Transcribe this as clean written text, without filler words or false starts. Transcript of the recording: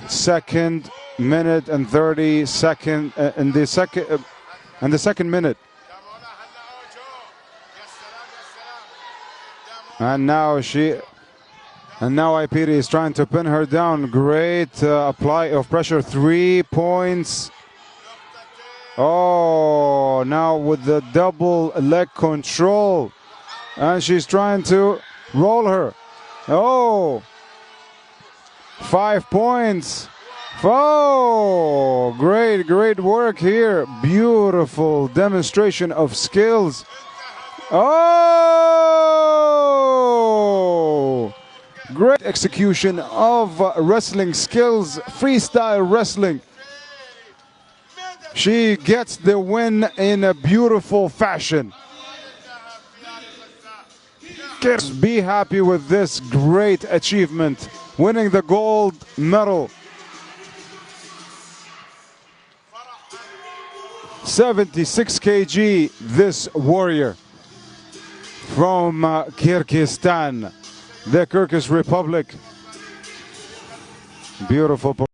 second minute and 30 second in the second minute. And now Айпери is trying to pin her down. Great apply of pressure. 3 points. Oh, now with the double leg control. And she's trying to roll her. Oh, 5 points. Oh, great work here. Beautiful demonstration of skills. Oh, great execution of wrestling skills, freestyle wrestling. She gets the win in a beautiful fashion. Be happy with this great achievement, winning the gold medal. 76 kg, this warrior from Kyrgyzstan, the Kyrgyz Republic. Beautiful.